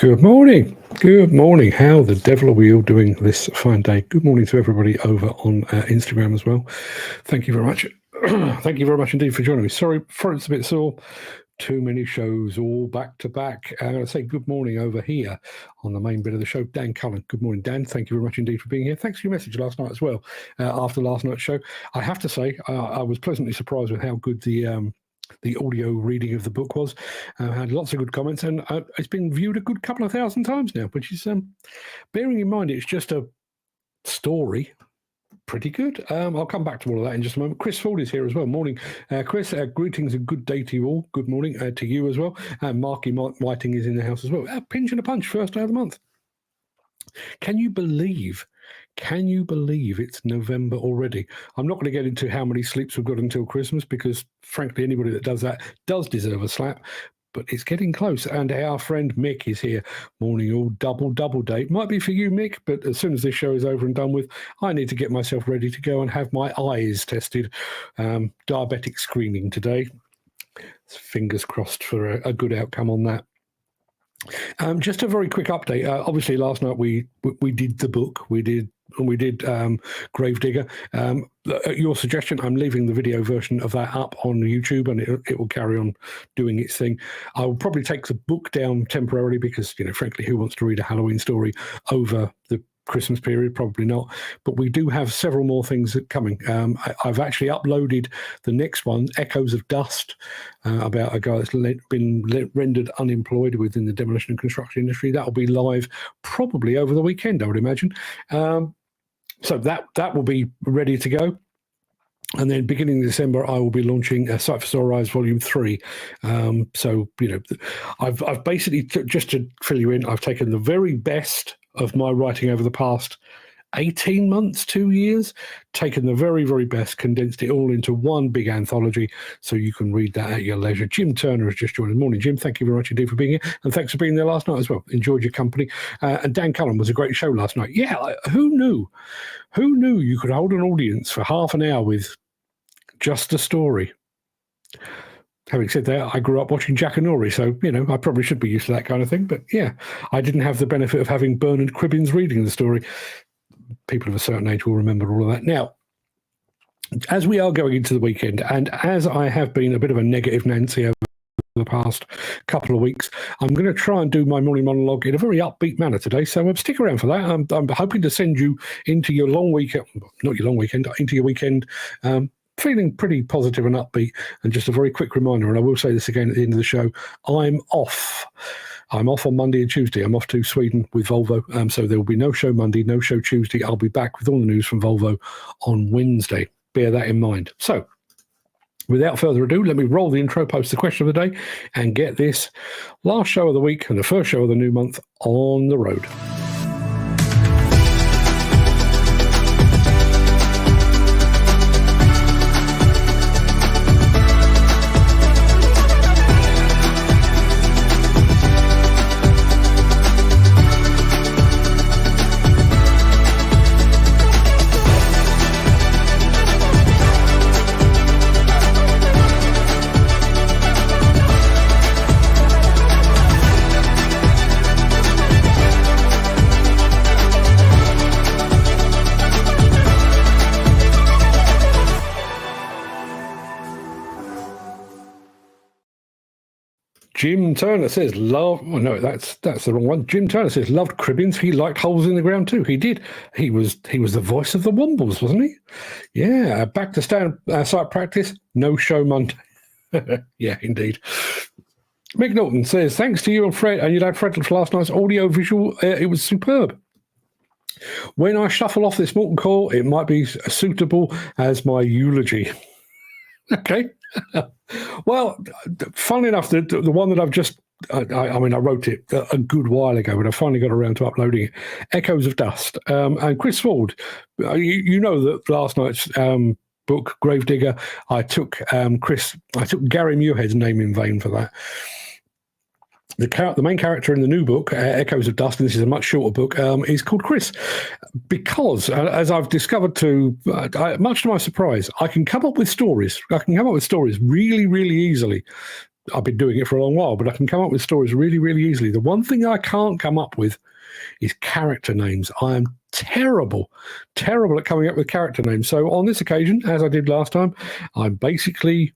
Good morning. Good morning. How the devil are we all doing this fine day? Good morning to everybody over on Instagram as well. Thank you very much. Thank you very much indeed for joining me. Sorry, throat's a bit sore. Too many shows all back to back. I'm going to say good morning over here on the main bit of the show. Dan Cullen. Good morning, Dan. Thank you very much indeed for being here. Thanks for your message last night as well. After last night's show, I have to say I was pleasantly surprised with how good the audio reading of the book was. Had lots of good comments, and it's been viewed a good couple of thousand times now, which is, bearing in mind it's just a story, pretty good. I'll come back to all of that in just a moment. Chris Ford is here as well. Morning, Chris. Greetings and good day to you all. Good morning to you as well. Marky Whiting is in the house as well. Pinch and a punch, first day of the month. Can you believe it's November already? I'm not going to get into how many sleeps we've got until Christmas because, frankly, anybody that does that does deserve a slap. But it's getting close, and our friend Mick is here. Morning, all double day. Might be for you, Mick, but as soon as this show is over and done with, I need to get myself ready to go and have my eyes tested. Diabetic screening today. Fingers crossed for a good outcome on that. Just a very quick update. Obviously, last night we did the book. We did Gravedigger. At your suggestion, I'm leaving the video version of that up on YouTube, and it will carry on doing its thing. I will probably take the book down temporarily because, frankly, who wants to read a Halloween story over the Christmas period? Probably not. But we do have several more things coming. I've actually uploaded the next one, Echoes of Dust, about a guy that's been rendered unemployed within the demolition and construction industry. That will be live probably over the weekend, I would imagine. So that will be ready to go. And then beginning in December, I will be launching Sight for Sore Eyes Volume 3. So, I've basically, just to fill you in, I've taken the very best of my writing over the past 18 months, 2 years, taken the very, very best, condensed it all into one big anthology so you can read that at your leisure. Jim Turner has just joined us. Morning, Jim. Thank you very much indeed for being here, and thanks for being there last night as well. Enjoyed your company. And Dan Cullen was a great show last night. Yeah, who knew? Who knew you could hold an audience for half an hour with just a story? Having said that, I grew up watching Jack and Nori, so, I probably should be used to that kind of thing. But, yeah, I didn't have the benefit of having Bernard Cribbins reading the story. People of a certain age will remember all of that. Now, as we are going into the weekend, and as I have been a bit of a negative Nancy over the past couple of weeks, I'm going to try and do my morning monologue in a very upbeat manner today, so stick around for that. I'm hoping to send you into your long weekend, not your long weekend, into your weekend, feeling pretty positive and upbeat. And just a very quick reminder, and I will say this again at the end of the show, I'm off on Monday and Tuesday. I'm off to Sweden with Volvo, so there will be no show Monday, no show Tuesday. I'll be back with all the news from Volvo on Wednesday. Bear that in mind. So, without further ado, let me roll the intro, post the question of the day, and get this last show of the week and the first show of the new month on the road. Jim Turner says, love. Oh, no, that's the wrong one. Jim Turner says, loved Cribbins. He liked Holes in the Ground too. He did. He was the voice of the Wombles, wasn't he? Yeah. Back to sight practice. No show Monday. Yeah, indeed. Mick Norton says, thanks to you and Fred and your dad Fred for last night's audio visual. It was superb. When I shuffle off this Morton call, it might be suitable as my eulogy. Okay. Well, funnily enough, the one that I've just, I wrote it a good while ago, but I finally got around to uploading it, Echoes of Dust. And Chris Ford, you know that last night's book, Gravedigger, I took Gary Muirhead's name in vain for that. The main character in the new book, Echoes of Dust, and this is a much shorter book, is called Chris, because, as I've discovered much to my surprise, I can come up with stories. I can come up with stories really, really easily. I've been doing it for a long while, but I can come up with stories really, really easily. The one thing I can't come up with is character names. I am terrible at coming up with character names. So on this occasion, as I did last time, I'm basically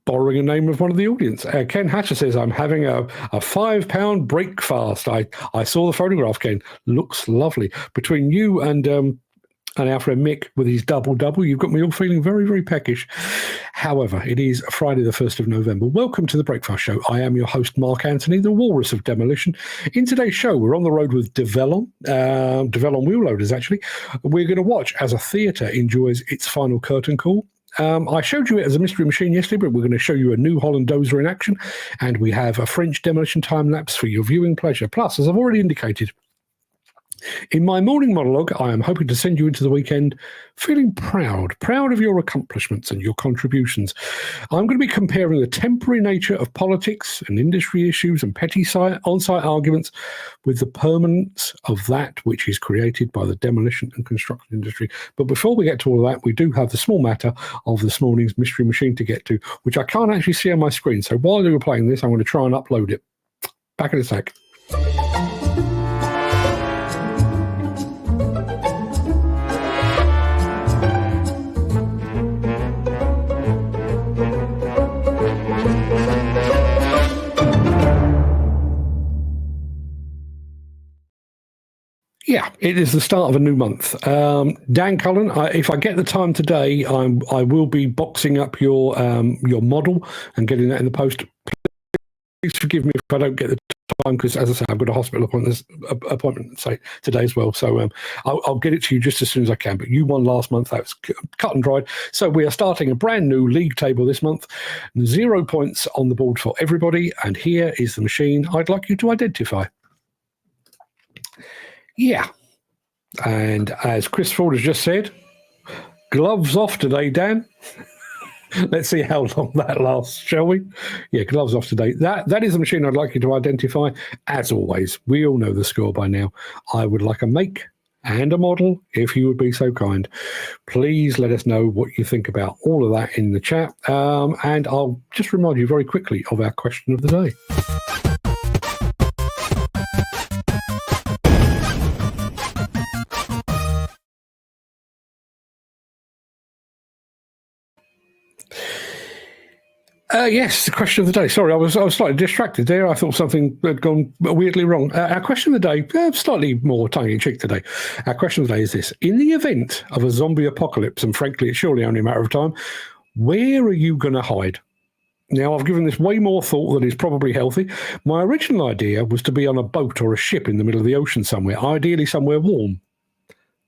borrowing a name of one of the audience. Ken Hatcher says, I'm having a 5-pound break fast. I saw the photograph, Ken. Looks lovely. Between you and our friend Mick with his double, you've got me all feeling very, very peckish. However, it is Friday the 1st of November. Welcome to the Breakfast Show. I am your host, Mark Anthony, the Walrus of Demolition. In today's show, we're on the road with Develon wheel loaders, actually. We're going to watch as a theatre enjoys its final curtain call. I showed you it as a mystery machine yesterday, but we're going to show you a new Holland dozer in action, and we have a French demolition time-lapse for your viewing pleasure. Plus, as I've already indicated, in my morning monologue, I am hoping to send you into the weekend feeling proud of your accomplishments and your contributions. I'm going to be comparing the temporary nature of politics and industry issues and petty on-site arguments with the permanence of that which is created by the demolition and construction industry. But before we get to all of that, we do have the small matter of this morning's mystery machine to get to, which I can't actually see on my screen. So while you're playing this, I'm going to try and upload it. Back in a sec. Yeah, it is the start of a new month. Dan Cullen, if I get the time today, I will be boxing up your model and getting that in the post. Please forgive me if I don't get the time, because, as I say, I've got a hospital appointment today as well. So I'll get it to you just as soon as I can. But you won last month. That was cut and dried. So we are starting a brand new league table this month. 0 points on the board for everybody. And here is the machine I'd like you to identify. Yeah, and as Chris Ford has just said, gloves off today, Dan. Let's see how long that lasts, shall we? Yeah, gloves off today. That is the machine I'd like you to identify. As always, we all know the score by now. I would like a make and a model, if you would be so kind. Please let us know what you think about all of that in the chat. And I'll just remind you very quickly of our question of the day. Yes, the question of the day. Sorry, I was slightly distracted there. I thought something had gone weirdly wrong. Our question of the day, slightly more tongue-in-cheek today. Our question of the day is this. In the event of a zombie apocalypse, and frankly, it's surely only a matter of time, where are you going to hide? Now, I've given this way more thought than is probably healthy. My original idea was to be on a boat or a ship in the middle of the ocean somewhere, ideally somewhere warm.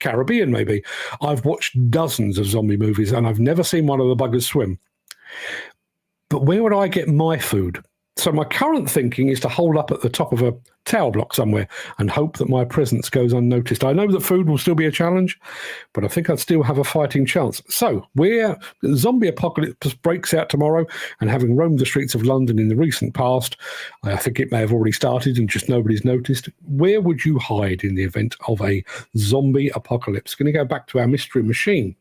Caribbean, maybe. I've watched dozens of zombie movies, and I've never seen one of the buggers swim. But where would I get my food? So my current thinking is to hold up at the top of a tower block somewhere and hope that my presence goes unnoticed. I know that food will still be a challenge, but I think I'd still have a fighting chance. So where the zombie apocalypse breaks out tomorrow, and having roamed the streets of London in the recent past, I think it may have already started and just nobody's noticed. Where would you hide in the event of a zombie apocalypse? Going to go back to our mystery machine.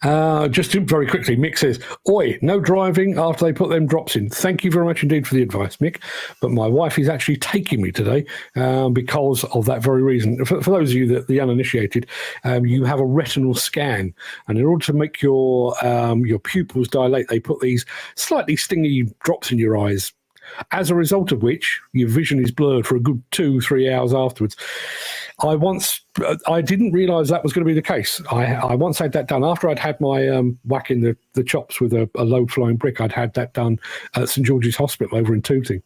Just very quickly, Mick says, oi, no driving after they put them drops in. Thank you very much indeed for the advice, Mick. But my wife is actually taking me today because of that very reason. For those of you the uninitiated, you have a retinal scan, and in order to make your pupils dilate, they put these slightly stingy drops in your eyes. As a result of which, your vision is blurred for a good 2-3 hours afterwards. I didn't realise that was going to be the case. I once had that done after I'd had my whack in the chops with a low-flying brick. I'd had that done at St George's Hospital over in Tooting.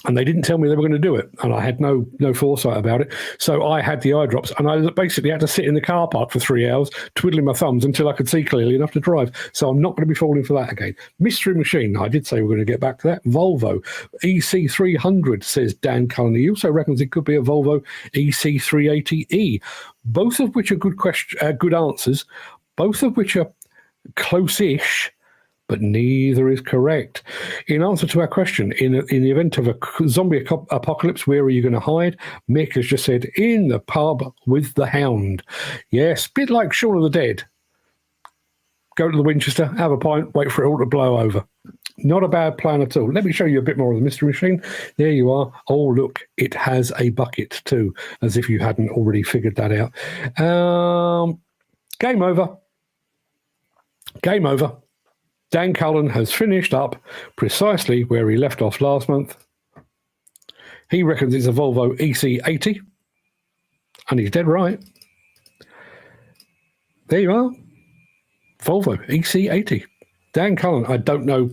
And they didn't tell me they were going to do it, and I had no foresight about it. So I had the eye drops, and I basically had to sit in the car park for 3 hours, twiddling my thumbs until I could see clearly enough to drive. So I'm not going to be falling for that again. Mystery machine, I did say we're going to get back to that. Volvo EC300, says Dan Cullen. He also reckons it could be a Volvo EC380E, both of which are good answers, both of which are close-ish, but neither is correct. In answer to our question, in the event of a zombie apocalypse, where are you going to hide? Mick has just said, in the pub with the hound. Yes, bit like Shaun of the Dead. go to the Winchester, have a pint, wait for it all to blow over. Not a bad plan at all. Let me show you a bit more of the mystery machine. There you are. Oh, look, it has a bucket too, as if you hadn't already figured that out. Game over. Game over. Dan Cullen has finished up precisely where he left off last month. He reckons it's a Volvo EC80, and he's dead right. There you are. Volvo EC80. Dan Cullen, I don't know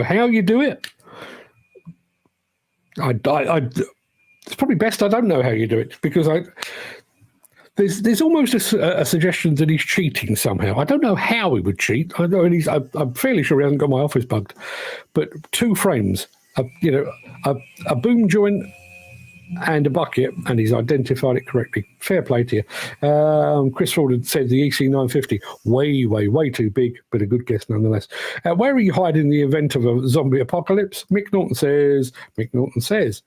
how you do it. It's probably best I don't know how you do it, because there's almost a suggestion that he's cheating somehow. I don't know how he would cheat. I'm fairly sure he hasn't got my office bugged. But 2 frames, a boom joint and a bucket, and he's identified it correctly. Fair play to you. Chris Ford had said the EC950, way too big, but a good guess nonetheless. Where are you hiding in the event of a zombie apocalypse? Mick Norton says,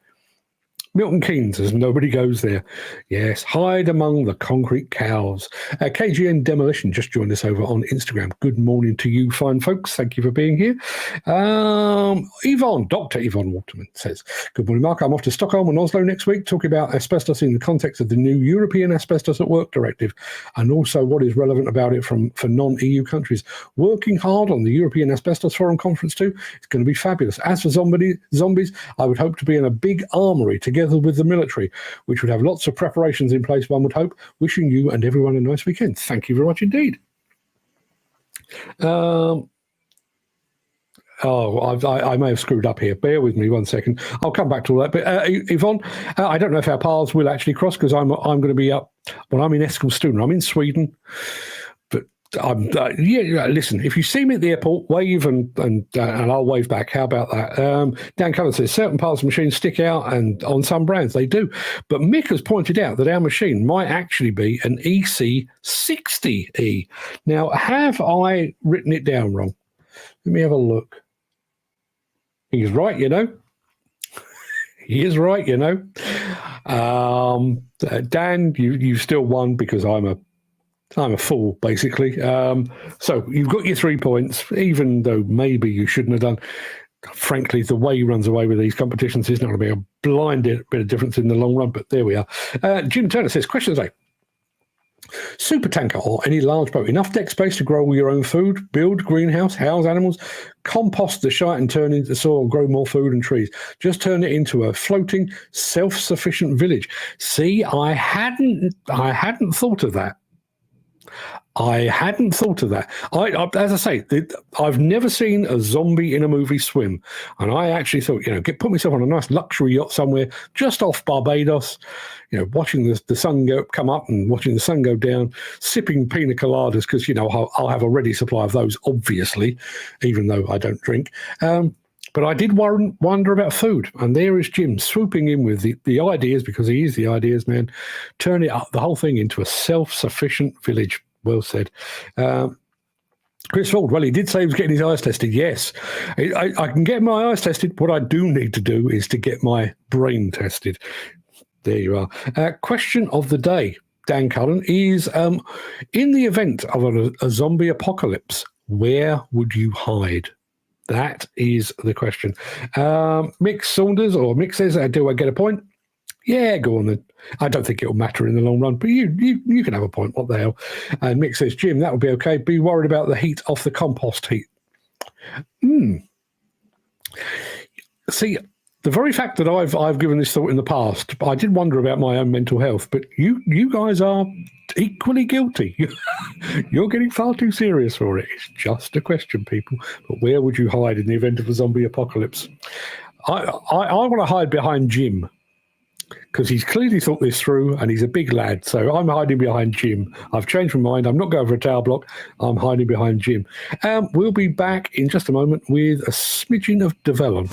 Milton Keynes, as nobody goes there. Yes, hide among the concrete cows. KGN Demolition just joined us over on Instagram. Good morning to you, fine folks. Thank you for being here. Dr. Yvonne Waterman says, good morning, Mark. I'm off to Stockholm and Oslo next week, talking about asbestos in the context of the new European Asbestos at Work Directive, and also what is relevant about it for non-EU countries. Working hard on the European Asbestos Forum Conference too. It's going to be fabulous. As for zombies, I would hope to be in a big armoury together with the military, which would have lots of preparations in place, one would hope. Wishing you and everyone a nice weekend. Thank you very much indeed. I may have screwed up here. Bear with me 1 second. I'll come back to all that. But Yvonne, I don't know if our paths will actually cross, because I'm going to be up. Well, I'm in Eskilstuna. I'm in Sweden. But listen, if you see me at the airport, wave and I'll wave back. How about that? Dan Cullen says certain parts of the machine stick out, and on some brands they do. But Mick has pointed out that our machine might actually be an EC60E. Now, have I written it down wrong? Let me have a look. He's right, He is right, Dan, you still won, because I'm a fool, basically. So you've got your 3 points, even though maybe you shouldn't have done. Frankly, the way he runs away with these competitions is not going to be a blind bit of difference in the long run, but there we are. Jim Turner says, question today. Super tanker or any large boat, enough deck space to grow all your own food, build greenhouse, house animals, compost the shite and turn into soil, grow more food and trees. Just turn it into a floating, self-sufficient village. See, I hadn't thought of that. As I say, I've never seen a zombie in a movie swim. And I actually thought, put myself on a nice luxury yacht somewhere just off Barbados, watching the sun come up and watching the sun go down, sipping pina coladas, because, I'll have a ready supply of those, obviously, even though I don't drink. But I did wonder about food. And there is Jim swooping in with the ideas, because he is the ideas man. Turn it up, the whole thing into a self-sufficient village. Well said. Chris Ford, well, he did say he was getting his eyes tested. Yes, I can get my eyes tested. What I do need to do is to get my brain tested. There you are. Question of the day, Dan Cullen, is in the event of a zombie apocalypse, where would you hide? That is the question. Mick Saunders, or Mick says, do I get a point? Yeah, go on then. I don't think it'll matter in the long run, but you can have a point. What the hell? And Mick says, Jim, that would be okay. Be worried about the heat off the compost heat. See, the very fact that I've given this thought in the past, I did wonder about my own mental health, but you guys are equally guilty. You're getting far too serious for it. It's just a question, people. But where would you hide in the event of a zombie apocalypse? I want to hide behind Jim, because he's clearly thought this through, and he's a big lad. So I'm hiding behind Jim. I've changed my mind. I'm not going for a tower block. I'm hiding behind Jim. We'll be back in just a moment with a smidgen of Develon.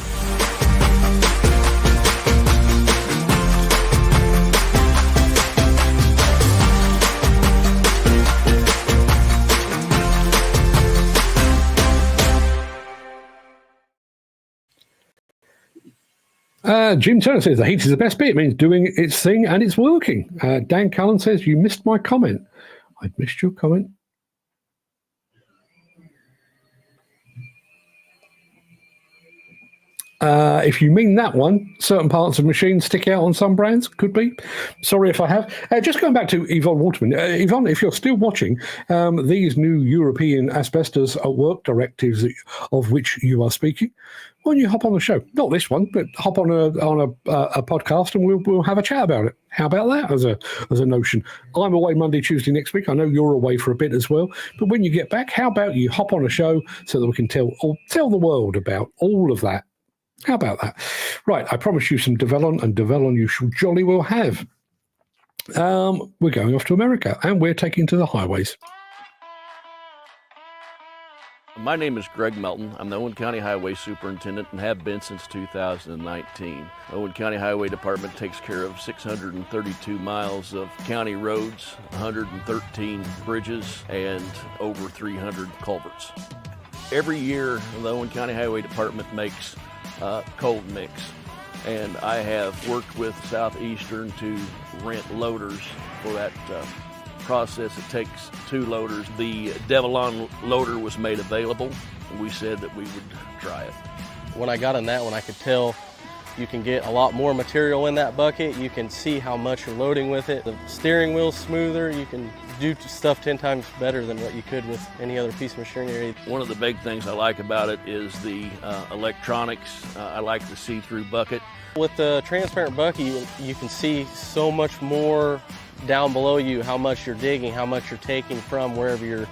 Jim Turner says the heat is the best bit. It means doing its thing and it's working. Dan Cullen says you missed my comment. I missed your comment. If you mean that one, certain parts of machines stick out on some brands. Could be. Sorry if I have. Just going back to Yvonne Waterman. Yvonne, if you're still watching, these new European asbestos work directives of which you are speaking, why don't you hop on the show? Not this one, but hop on a podcast and we'll have a chat about it. How about that as a notion? I'm away Monday, Tuesday next week. I know you're away for a bit as well. But when you get back, how about you hop on a show so that we can tell the world about all of that? How about that? Right, I promise you some Develon, and Develon you shall jolly well have. We're going off to America, and we're taking to the highways. My name is Greg Melton. I'm the Owen County Highway Superintendent and have been since 2019. Owen County Highway Department takes care of 632 miles of county roads, 113 bridges, and over 300 culverts. Every year, the Owen County Highway Department makes cold mix, and I have worked with Southeastern to rent loaders for that process. It takes 2 loaders. The Develon loader was made available, and we said that we would try it. When I got in that one, I could tell you can get a lot more material in that bucket. You can see how much you're loading with it. The steering wheel's smoother. You can do stuff 10 times better than what you could with any other piece of machinery. One of the big things I like about it is the electronics. I like the see-through bucket. With the transparent bucket, you can see so much more down below you, how much you're digging, how much you're taking from wherever you're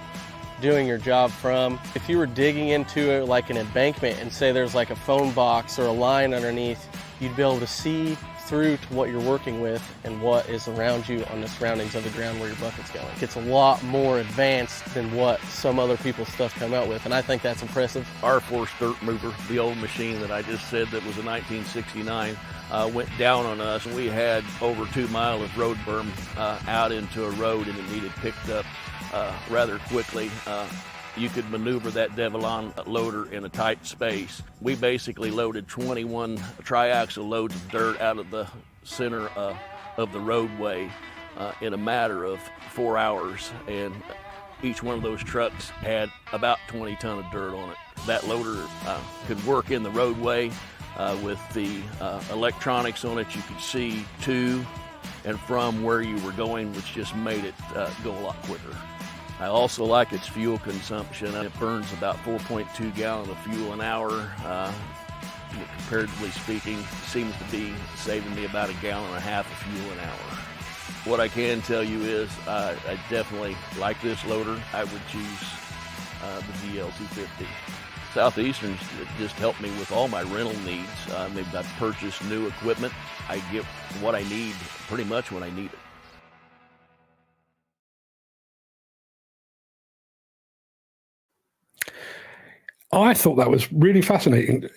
doing your job from. If you were digging into it like an embankment and say there's like a phone box or a line underneath, you'd be able to see through to what you're working with and what is around you on the surroundings of the ground where your bucket's going. It's a lot more advanced than what some other people's stuff come out with, and I think that's impressive. Our force dirt mover, the old machine that I just said that was a 1969, went down on us, and we had over 2 miles of road berm out into a road, and it needed picked up rather quickly. You could maneuver that Develon loader in a tight space. We basically loaded 21 triaxle loads of dirt out of the center of the roadway in a matter of 4 hours, and each one of those trucks had about 20 ton of dirt on it. That loader could work in the roadway with the electronics on it. You could see to and from where you were going, which just made it go a lot quicker. I also like its fuel consumption. It burns about 4.2 gallons of fuel an hour. Comparatively speaking, seems to be saving me about 1.5 gallons of fuel an hour. What I can tell you is I definitely like this loader. I would choose the DL250. Southeastern's just helped me with all my rental needs. I've purchased new equipment. I get what I need pretty much when I need it. I thought that was really fascinating.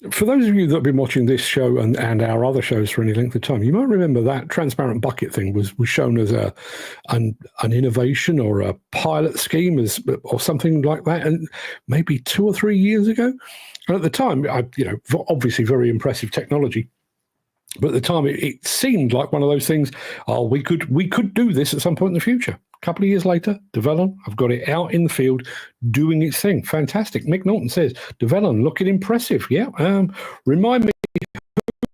For those of you that have been watching this show and our other shows for any length of time, you might remember that transparent bucket thing was shown as an innovation or a pilot scheme or something like that, and maybe 2 or 3 years ago. And at the time, obviously very impressive technology. But at the time, it seemed like one of those things. Oh, we could do this at some point in the future. A couple of years later, Develon, I've got it out in the field doing its thing. Fantastic. Mick Norton says, Develon looking impressive. Yeah. Remind me,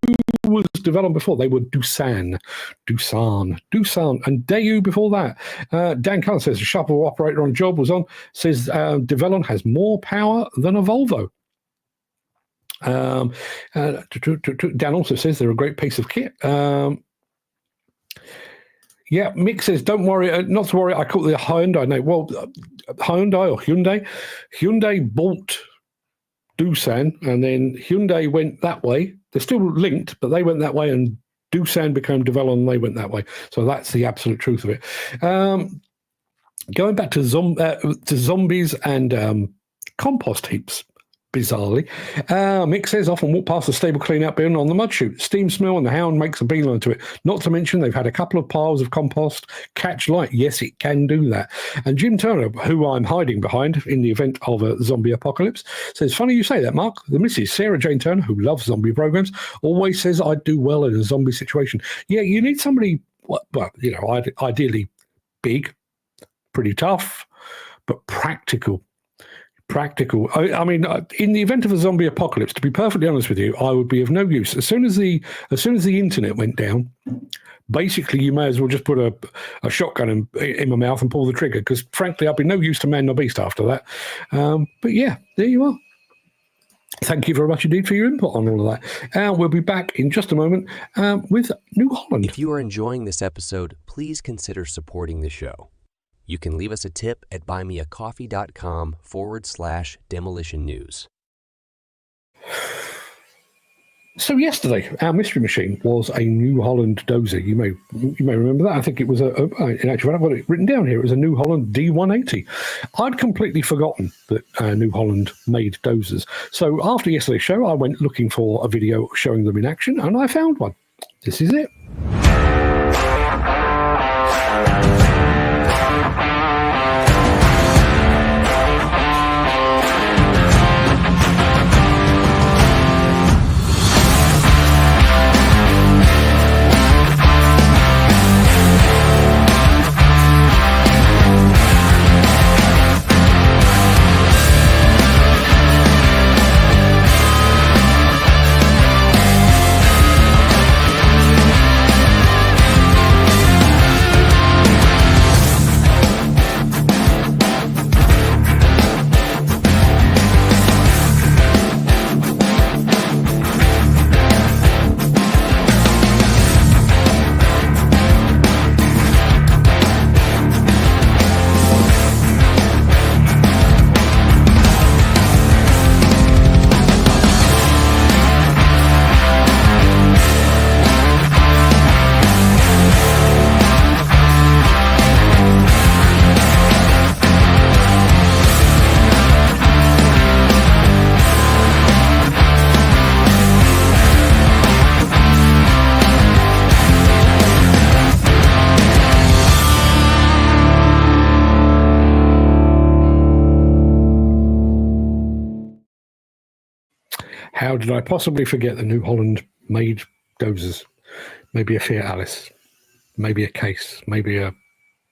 who was Develon before? They were Doosan. And Daewoo before that. Dan Kahn says, a shovel operator on job was on, says Develon has more power than a Volvo. Dan also says they're a great piece of kit. Yeah, Mick says, don't worry, not to worry, I call it the Hyundai name. Well, Hyundai or Hyundai. Hyundai bought Doosan, and then Hyundai went that way. They're still linked, but they went that way, and Doosan became Develon, and they went that way. So that's the absolute truth of it. Going back to zombies and compost heaps. Bizarrely. Mick says, often walk past the stable clean-out bin on the mud chute. Steam smell and the hound makes a beeline to it. Not to mention they've had a couple of piles of compost catch light. Yes, it can do that. And Jim Turner, who I'm hiding behind in the event of a zombie apocalypse, says, funny you say that, Mark. The Mrs. Sarah Jane Turner, who loves zombie programs, always says I'd do well in a zombie situation. Yeah, you need somebody, ideally big, pretty tough, but practical. practical. I mean, in the event of a zombie apocalypse, to be perfectly honest with you, I would be of no use. As soon as the internet went down, basically you may as well just put a shotgun in my mouth and pull the trigger, because frankly, I'd be no use to man nor beast after that. But yeah, there you are. Thank you very much indeed for your input on all of that. We'll be back in just a moment with New Holland. If you are enjoying this episode, please consider supporting the show. You can leave us a tip at buymeacoffee.com/demolition news. So yesterday, our mystery machine was a New Holland dozer. You may remember that. I think it was in actual fact, I've got it written down here. It was a New Holland D180. I'd completely forgotten that New Holland made dozers. So after yesterday's show, I went looking for a video showing them in action, and I found one. This is it. How did I possibly forget the New Holland made dozers? Maybe a Fiat Alice, maybe a Case, maybe a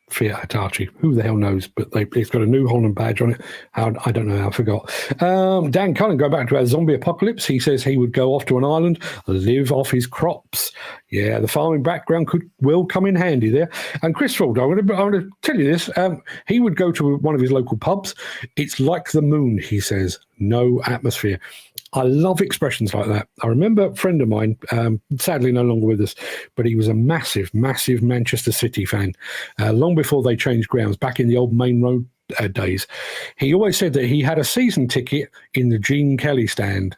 Fiat Hitachi. Who the hell knows? But it's got a New Holland badge on it. I don't know how I forgot. Dan Cullen, go back to our zombie apocalypse. He says he would go off to an island, live off his crops. Yeah, the farming background will come in handy there. And Chris Ford, I want to tell you this. He would go to one of his local pubs. It's like the moon, he says. No atmosphere. I love expressions like that. I remember a friend of mine, sadly no longer with us, but he was a massive, massive Manchester City fan, long before they changed grounds, back in the old main road days. He always said that he had a season ticket in the Gene Kelly stand.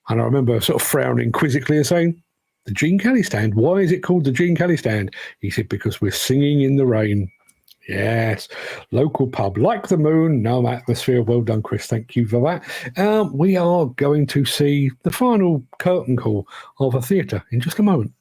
And I remember sort of frowning quizzically and saying, the Gene Kelly stand? Why is it called the Gene Kelly stand? He said, because we're singing in the rain. Yes, local pub, like the moon, no atmosphere. Well done, Chris. Thank you for that. We are going to see the final curtain call of a theatre in just a moment.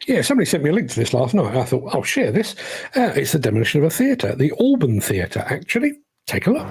Yeah, somebody sent me a link to this last night. I thought, I'll share this. It's the demolition of a theatre, the Alban Theatre, actually. Take a look.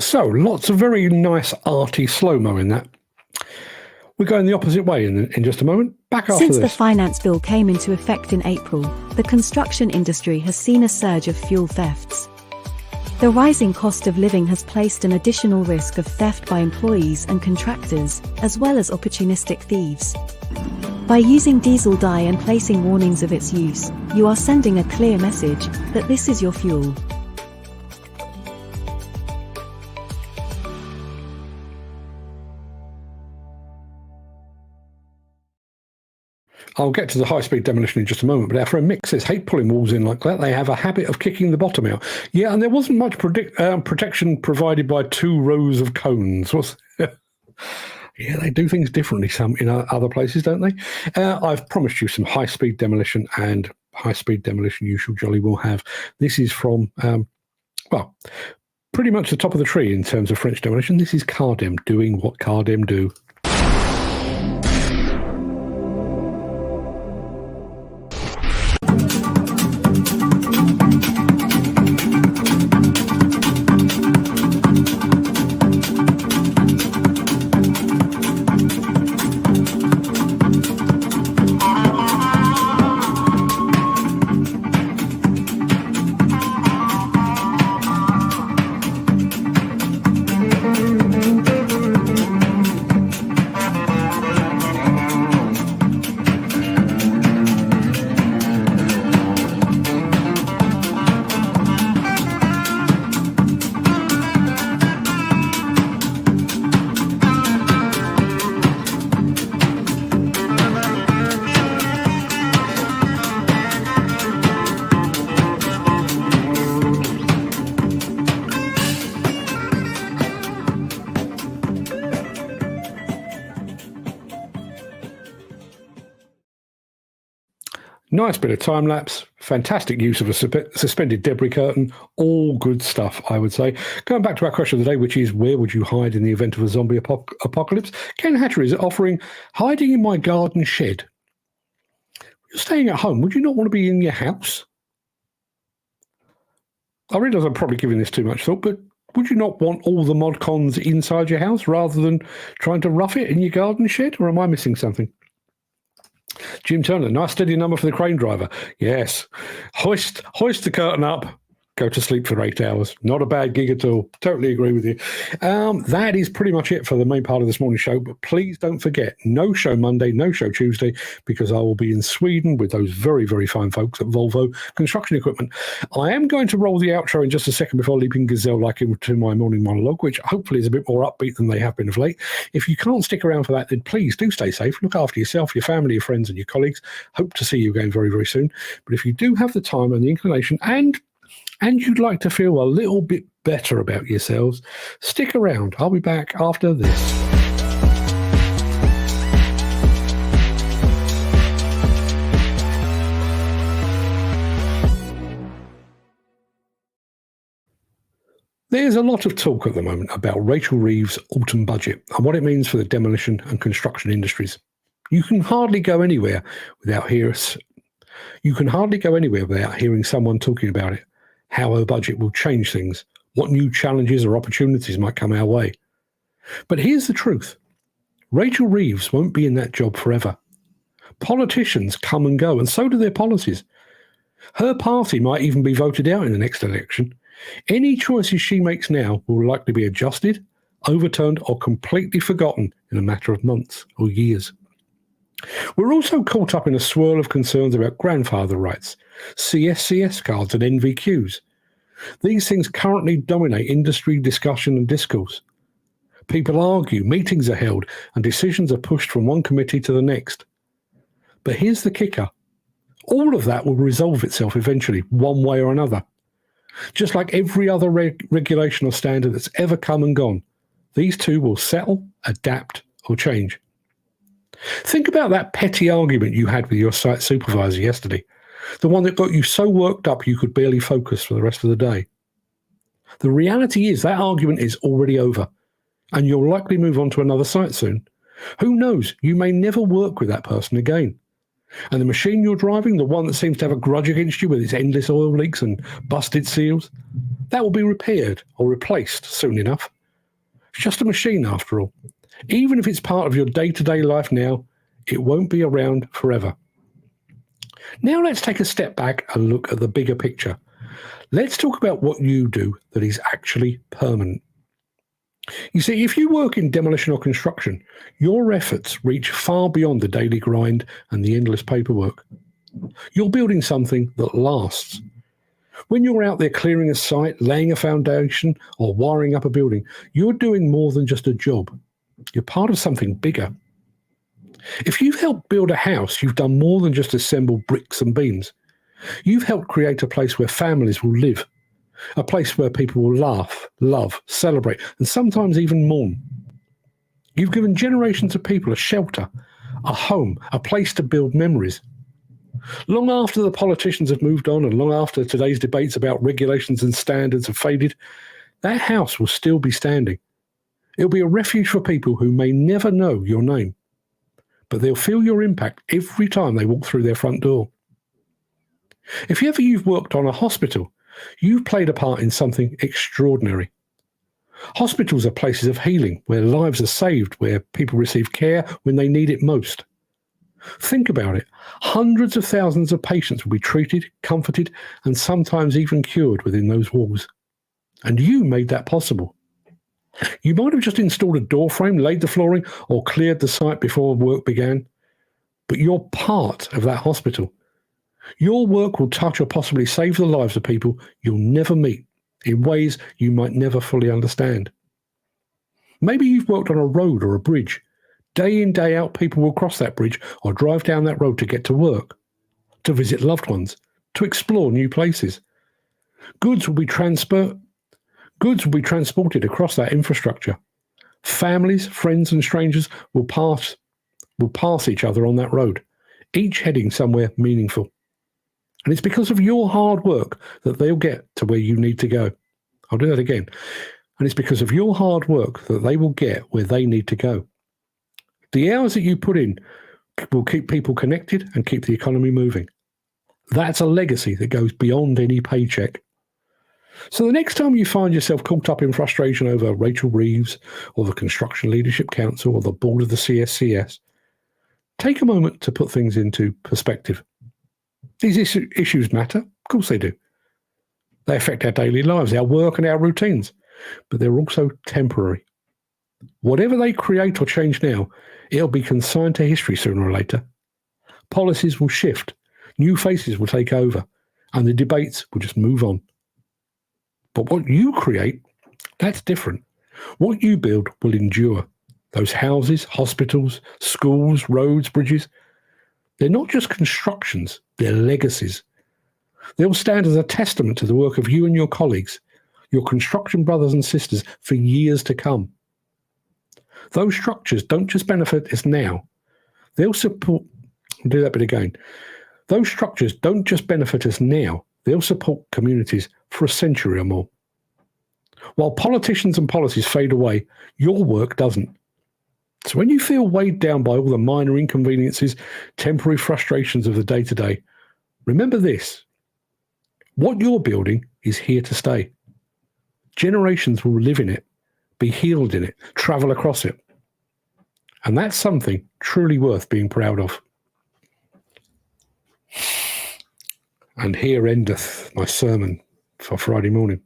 So, lots of very nice arty slow-mo in that. We're going the opposite way in just a moment. Back after Since this. the finance bill came into effect in April, the construction industry has seen a surge of fuel thefts. The rising cost of living has placed an additional risk of theft by employees and contractors, as well as opportunistic thieves. By using diesel dye and placing warnings of its use, you are sending a clear message that this is your fuel. I'll get to the high-speed demolition in just a moment, but our friend Mick says, hate pulling walls in like that. They have a habit of kicking the bottom out. Yeah, and there wasn't much protection provided by 2 rows of cones. Yeah, they do things differently some in other places, don't they? I've promised you some high-speed demolition, and high-speed demolition you shall jolly well have. This is from, well, pretty much the top of the tree in terms of French demolition. This is Cardem doing what Cardem do. Nice bit of time-lapse, fantastic use of a suspended debris curtain, all good stuff, I would say. Going back to our question of the day, which is, where would you hide in the event of a zombie apocalypse? Ken Hatcher is offering, hiding in my garden shed. You're staying at home, would you not want to be in your house? I realise I'm probably giving this too much thought, but would you not want all the mod cons inside your house rather than trying to rough it in your garden shed, or am I missing something? Jim Turner, nice steady number for the crane driver. Yes. Hoist the curtain up. Go to sleep for 8 hours. Not a bad gig at all. Totally agree with you. That is pretty much it for the main part of this morning's show. But please don't forget, no show Monday, no show Tuesday, because I will be in Sweden with those very, very fine folks at Volvo Construction Equipment. I am going to roll the outro in just a second before leaping gazelle-like into my morning monologue, which hopefully is a bit more upbeat than they have been of late. If you can't stick around for that, then please do stay safe. Look after yourself, your family, your friends, and your colleagues. Hope to see you again very, very soon. But if you do have the time and the inclination and you'd like to feel a little bit better about yourselves, stick around. I'll be back after this. There's a lot of talk at the moment about Rachel Reeves' autumn budget and what it means for the demolition and construction industries. You can hardly go anywhere without hearing someone talking about it. How her budget will change things, what new challenges or opportunities might come our way. But here's the truth. Rachel Reeves won't be in that job forever. Politicians come and go, and so do their policies. Her party might even be voted out in the next election. Any choices she makes now will likely be adjusted, overturned, or completely forgotten in a matter of months or years. We're also caught up in a swirl of concerns about grandfather rights, CSCS cards and NVQs. These things currently dominate industry discussion and discourse. People argue, meetings are held, and decisions are pushed from one committee to the next. But here's the kicker. All of that will resolve itself eventually, one way or another. Just like every other regulation or standard that's ever come and gone, these two will settle, adapt, or change. Think about that petty argument you had with your site supervisor yesterday, the one that got you so worked up you could barely focus for the rest of the day. The reality is that argument is already over, and you'll likely move on to another site soon. Who knows, you may never work with that person again. And the machine you're driving, the one that seems to have a grudge against you with its endless oil leaks and busted seals, That will be repaired or replaced soon enough. It's just a machine after all. Even if it's part of your day-to-day life now, it won't be around forever. Now let's take a step back and look at the bigger picture. Let's talk about what you do that is actually permanent. You see, if you work in demolition or construction, your efforts reach far beyond the daily grind and the endless paperwork. You're building something that lasts. When you're out there clearing a site, laying a foundation, or wiring up a building, you're doing more than just a job. You're part of something bigger. If you've helped build a house, you've done more than just assemble bricks and beams. You've helped create a place where families will live, a place where people will laugh, love, celebrate, and sometimes even mourn. You've given generations of people a shelter, a home, a place to build memories. Long after the politicians have moved on and long after today's debates about regulations and standards have faded, that house will still be standing. It'll be a refuge for people who may never know your name, but they'll feel your impact every time they walk through their front door. If ever you've worked on a hospital, you've played a part in something extraordinary. Hospitals are places of healing, where lives are saved, where people receive care when they need it most. Think about it. Hundreds of thousands of patients will be treated, comforted, and sometimes even cured within those walls. And you made that possible. You might have just installed a door frame, laid the flooring, or cleared the site before work began, but you're part of that hospital. Your work will touch or possibly save the lives of people you'll never meet in ways you might never fully understand. Maybe you've worked on a road or a bridge. Day in, day out, people will cross that bridge or drive down that road to get to work, to visit loved ones, to explore new places. Goods will be transported across that infrastructure. Families, friends, and strangers will pass each other on that road, each heading somewhere meaningful. And it's because of your hard work that they'll get to where you need to go. I'll do that again. And it's because of your hard work that they will get where they need to go. The hours that you put in will keep people connected and keep the economy moving. That's a legacy that goes beyond any paycheck. So the next time you find yourself caught up in frustration over Rachel Reeves or the Construction Leadership Council or the board of the CSCS, take a moment to put things into perspective. These issues matter. Of course they do. They affect our daily lives, our work and our routines, but they're also temporary. Whatever they create or change now, it'll be consigned to history sooner or later. Policies will shift, new faces will take over, and the debates will just move on. But what you create, that's different. What you build will endure. Those houses, hospitals, schools, roads, bridges, they're not just constructions, they're legacies. They'll stand as a testament to the work of you and your colleagues, your construction brothers and sisters, for years to come. Those structures don't just benefit us now. They'll support, I'll do that bit again. Those structures don't just benefit us now. They'll support communities for a century or more. While politicians and policies fade away, your work doesn't. So when you feel weighed down by all the minor inconveniences, temporary frustrations of the day-to-day, remember this. What you're building is here to stay. Generations will live in it, be healed in it, travel across it. And that's something truly worth being proud of. And here endeth my sermon for Friday morning.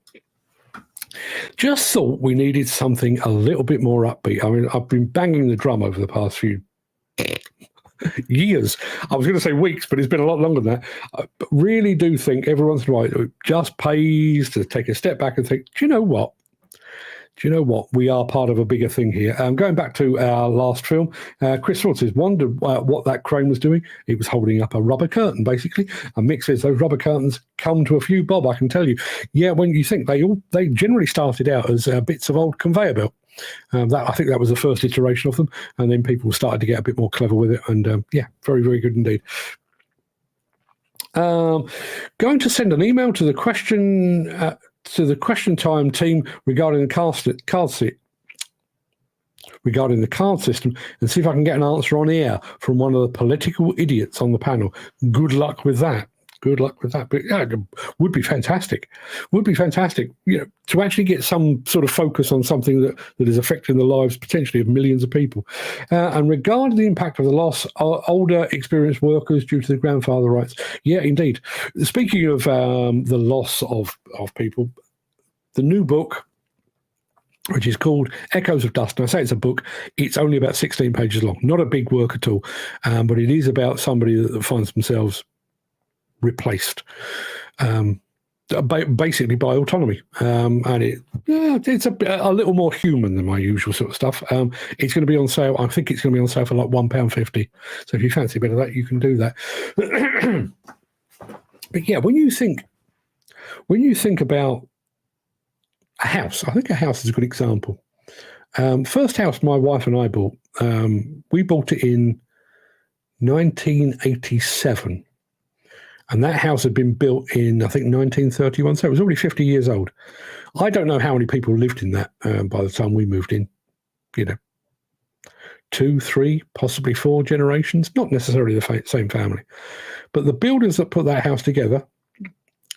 Just thought we needed something a little bit more upbeat. I mean, I've been banging the drum over the past few years. I was going to say weeks, but it's been a lot longer than that. I really do think every once in a while it just pays to take a step back and think, do you know what? We are part of a bigger thing here. Going back to our last film, Chris Francis wondered what that crane was doing. It was holding up a rubber curtain, basically. And Mick says those rubber curtains come to a few bob, I can tell you. Yeah, when you think they generally started out as bits of old conveyor belt. I think that was the first iteration of them. And then people started to get a bit more clever with it. And yeah, very, very good indeed. Going to send an email to the question time team regarding the card system and see if I can get an answer on air from one of the political idiots on the panel. Good luck with that. Good luck with that. But yeah, it would be fantastic. Would be fantastic, to actually get some sort of focus on something that is affecting the lives potentially of millions of people. And regarding the impact of the loss, older experienced workers due to the grandfather rights. Yeah, indeed. Speaking of the loss of people, the new book, which is called Echoes of Dust. And I say it's a book. It's only about 16 pages long. Not a big work at all. But it is about somebody that finds themselves replaced, basically by autonomy. And it's a little more human than my usual sort of stuff. It's going to be on sale. I think it's going to be on sale for like £1.50. So if you fancy a bit of that, you can do that. But yeah, when you think about a house, I think a house is a good example. First house my wife and I bought, we bought it in 1987. And that house had been built in, I think, 1931. So it was already 50 years old. I don't know how many people lived in that by the time we moved in. 2, 3, possibly 4 generations. Not necessarily the same family. But the builders that put that house together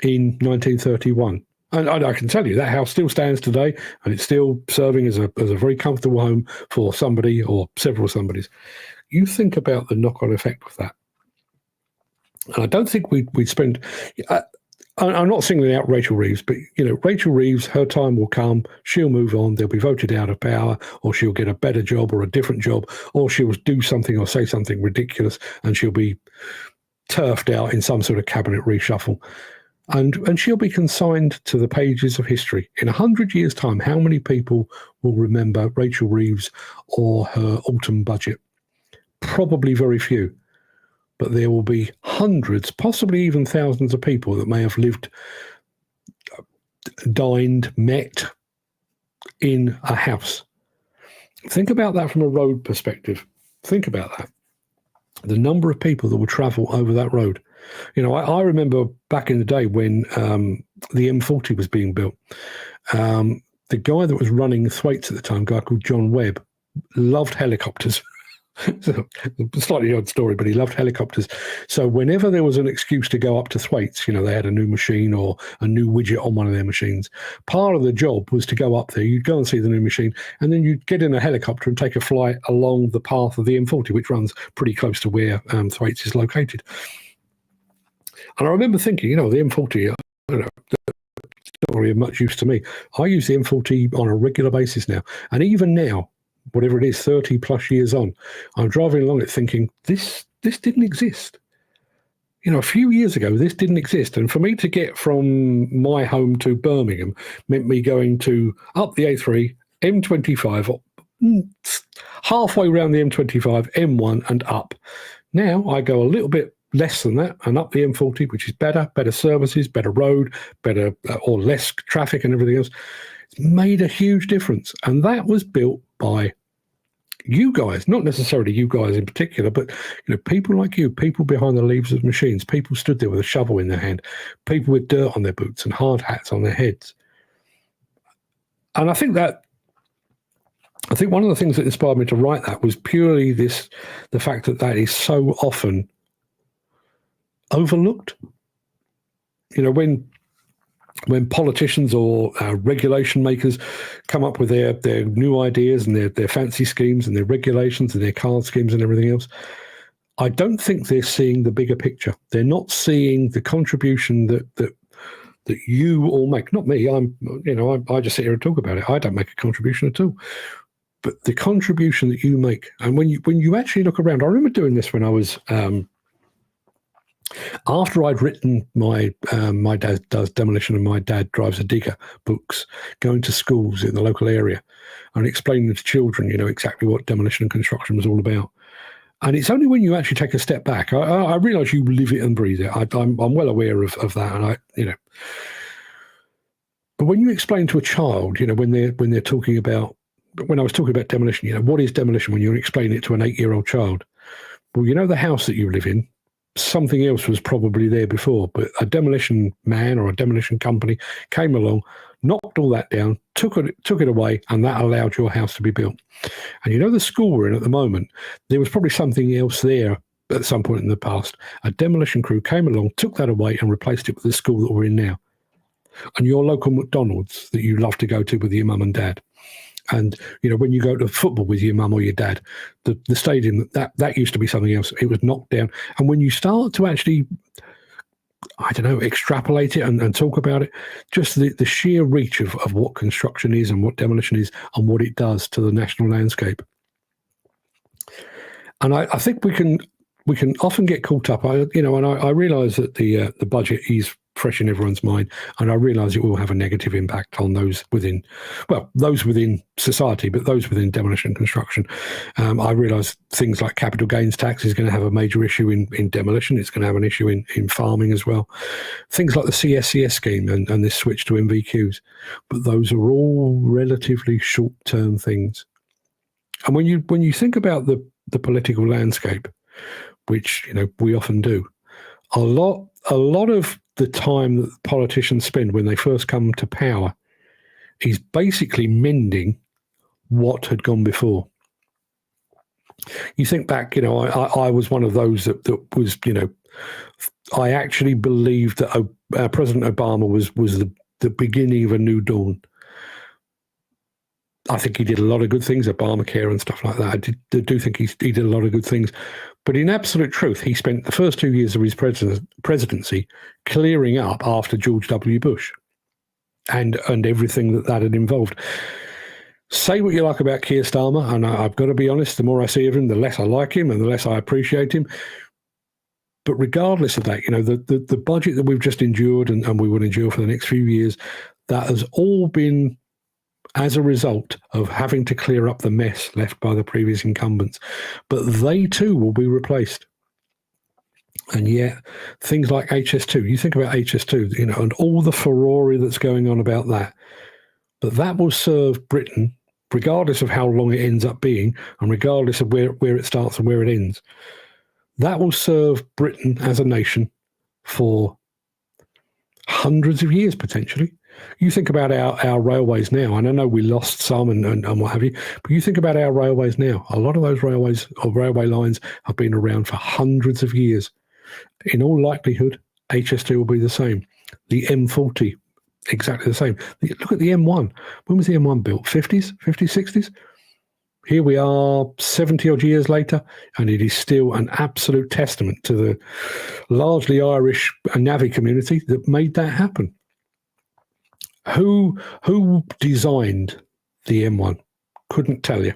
in 1931, and I can tell you that house still stands today, and it's still serving as a very comfortable home for somebody or several somebodies. You think about the knock-on effect of that. And I don't think we'd spend. I'm not singling out Rachel Reeves, but Rachel Reeves, her time will come. She'll move on. They'll be voted out of power, or she'll get a better job or a different job, or she'll do something or say something ridiculous, and she'll be turfed out in some sort of cabinet reshuffle. And she'll be consigned to the pages of history. In 100 years' time, how many people will remember Rachel Reeves or her autumn budget? Probably very few. But there will be hundreds, possibly even thousands of people that may have lived, dined, met in a house. Think about that from a road perspective. Think about that. The number of people that will travel over that road. I remember back in the day when the M40 was being built. The guy that was running Thwaites at the time, a guy called John Webb, loved helicopters. So, a slightly odd story, but he loved helicopters. So whenever there was an excuse to go up to Thwaites, they had a new machine or a new widget on one of their machines. Part of the job was to go up there. You'd go and see the new machine, and then you'd get in a helicopter and take a flight along the path of the M40, which runs pretty close to where Thwaites is located. And I remember thinking, the M40, not really of much use to me. I use the M40 on a regular basis now. And even now, whatever it is, 30 plus years on, I'm driving along it thinking, this didn't exist. A few years ago, this didn't exist. And for me to get from my home to Birmingham meant me going up the A3, M25, halfway around the M25, M1 and up. Now I go a little bit less than that and up the M40, which is better services, better road, better or less traffic and everything else. It's made a huge difference. And that was built by you guys, not necessarily you guys in particular, but people like you, people behind the leaves of machines, people stood there with a shovel in their hand, people with dirt on their boots and hard hats on their heads. And I think one of the things that inspired me to write that was purely the fact that is so often overlooked. When politicians or regulation makers come up with their new ideas and their fancy schemes and their regulations and their card schemes and everything else, I don't think they're seeing the bigger picture. They're not seeing the contribution that you all make. Not me. I just sit here and talk about it. I don't make a contribution at all. But the contribution that you make, and when you actually look around, I remember doing this when I was. After I'd written my dad does demolition and my dad drives a digger books, going to schools in the local area and explaining to children, exactly what demolition and construction was all about. And it's only when you actually take a step back, I realise you live it and breathe it. I'm well aware of that, and But when you explain to a child, when they're talking about, when I was talking about demolition, what is demolition? When you explain it to an 8-year-old child, well, the house that you live in. Something else was probably there before, but a demolition man or a demolition company came along, knocked all that down, took it away, and that allowed your house to be built. And the school we're in at the moment, there was probably something else there at some point in the past, a demolition crew came along, took that away and replaced it with the school that we're in now. And your local McDonald's that you love to go to with your mum and dad. And, when you go to football with your mum or your dad, the stadium, that used to be something else. It was knocked down. And when you start to actually, extrapolate it and talk about it, just the sheer reach of what construction is and what demolition is and what it does to the national landscape. And I think we can often get caught up. I realise that the budget is fresh in everyone's mind, and I realise it will have a negative impact on those within society, but those within demolition and construction. I realise things like capital gains tax is going to have a major issue in demolition. It's going to have an issue in farming as well. Things like the CSCS scheme and this switch to MVQs, but those are all relatively short-term things. And when you think about the political landscape, which we often do, a lot of the time that politicians spend when they first come to power is basically mending what had gone before. You think back, I was one of those that was, I actually believed that President Obama was the beginning of a new dawn. I think he did a lot of good things, Obamacare and stuff like that. I do think he did a lot of good things. But in absolute truth, he spent the first 2 years of his presidency clearing up after George W. Bush and everything that had involved. Say what you like about Keir Starmer, and I've got to be honest, the more I see of him, the less I like him and the less I appreciate him. But regardless of that, the budget that we've just endured and we will endure for the next few years, that has all been as a result of having to clear up the mess left by the previous incumbents. But they too will be replaced. And yet, things like HS2, you think about HS2, and all the furore that's going on about that. But that will serve Britain, regardless of how long it ends up being, and regardless of where it starts and where it ends. That will serve Britain as a nation for hundreds of years, potentially. You think about our railways now, and I know we lost some and what have you, but you think about our railways now. A lot of those railways or railway lines have been around for hundreds of years. In all likelihood, HS2 will be the same. The M40, exactly the same. Look at the M1. When was the M1 built? 50s, 60s? Here we are 70 odd years later, and it is still an absolute testament to the largely Irish navvy community that made that happen. Who designed the M1? Couldn't tell you.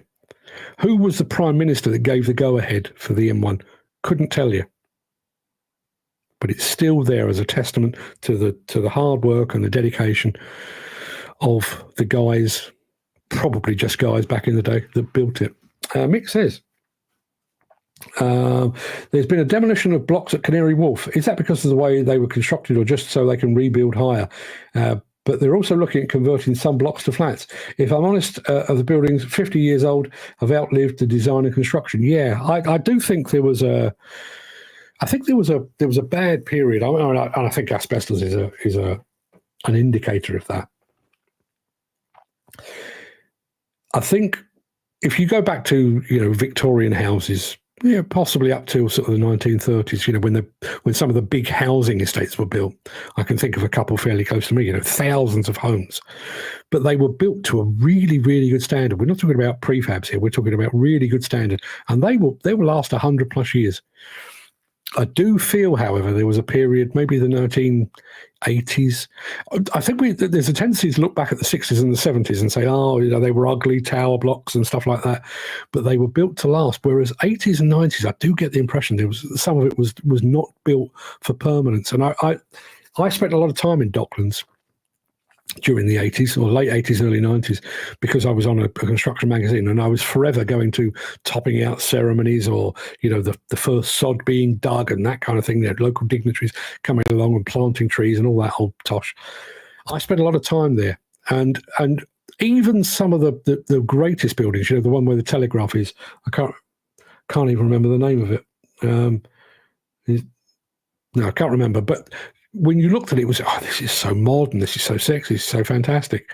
Who was the Prime Minister that gave the go-ahead for the M1? Couldn't tell you. But it's still there as a testament to the hard work and the dedication of the guys, probably just guys back in the day, that built it. Mick says, there's been a demolition of blocks at Canary Wharf. Is that because of the way they were constructed or just so they can rebuild higher? But they're also looking at converting some blocks to flats. If I'm honest, of the buildings 50 years old have outlived the design and construction. Yeah, I do think there was a bad period. I think asbestos is an indicator of that. I think if you go back to Victorian houses, possibly up till sort of the 1930s, when some of the big housing estates were built. I can think of a couple fairly close to me, thousands of homes. But they were built to a really, really good standard. We're not talking about prefabs here. We're talking about really good standard. And they will last 100 plus years. I do feel, however, there was a period, maybe the 1980s. I think there's a tendency to look back at the 60s and the 70s and say, they were ugly tower blocks and stuff like that. But they were built to last. Whereas 80s and 90s, I do get the impression some of it was not built for permanence. And I spent a lot of time in Docklands during the 80s or late 80s, early 90s, because I was on a construction magazine and I was forever going to topping out ceremonies or, the first sod being dug and that kind of thing. They had local dignitaries coming along and planting trees and all that old tosh. I spent a lot of time there. And even some of the greatest buildings, the one where the Telegraph is, I can't even remember the name of it. No, I can't remember. But when you looked at it, it was, this is so modern, this is so sexy, this is so fantastic.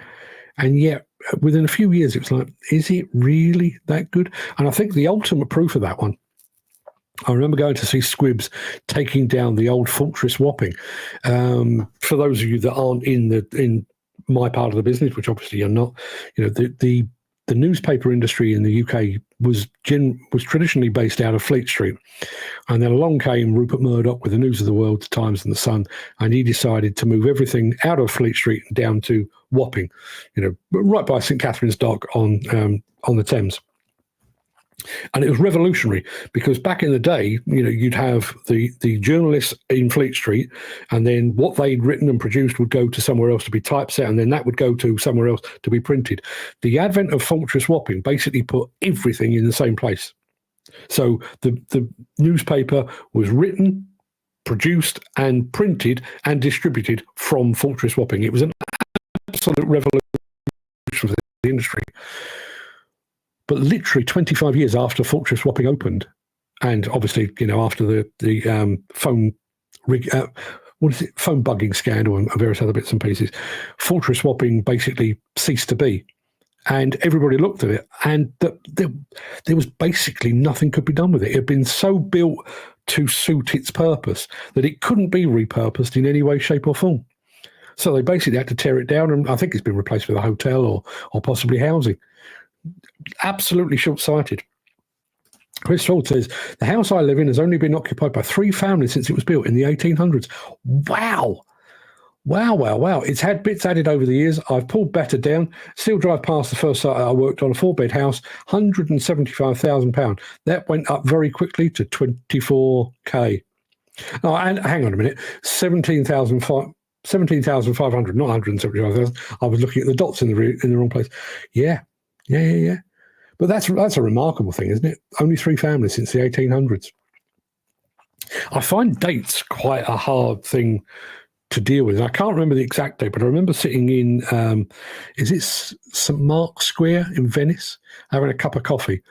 And yet, within a few years, it was like, is it really that good? And I think the ultimate proof of that one I remember going to see Squibs taking down the old Fortress Wapping. For those of you that aren't in my part of the business, which obviously you're not, the newspaper industry in the UK was traditionally based out of Fleet Street. And then along came Rupert Murdoch with the News of the World, the Times and the Sun, and he decided to move everything out of Fleet Street and down to Wapping, right by St Catherine's Dock on the Thames. And it was revolutionary because back in the day, you'd have the journalists in Fleet Street, and then what they'd written and produced would go to somewhere else to be typeset, and then that would go to somewhere else to be printed. The advent of Fortress Wapping basically put everything in the same place. So the newspaper was written, produced, and printed and distributed from Fortress Wapping. It was an absolute revolution for the industry. But literally 25 years after Fortress Wapping opened, and obviously, after the phone phone bugging scandal and various other bits and pieces, Fortress Wapping basically ceased to be. And everybody looked at it, and there was basically nothing could be done with it. It had been so built to suit its purpose that it couldn't be repurposed in any way, shape, or form. So they basically had to tear it down, and I think it's been replaced with a hotel or possibly housing. Absolutely short-sighted. Chris Ford says, the house I live in has only been occupied by 3 families since it was built in the 1800s. Wow. Wow. It's had bits added over the years. I've pulled better down. Still drive past the first site I worked on, a 4-bed house, £175,000. That went up very quickly to 24K. Oh, and hang on a minute, 17,500, not 175,000. I was looking at the dots in the wrong place. Yeah. But that's a remarkable thing, isn't it? Only 3 families since the 1800s. I find dates quite a hard thing to deal with. I can't remember the exact date, but I remember sitting in, is it St Mark's Square in Venice, having a cup of coffee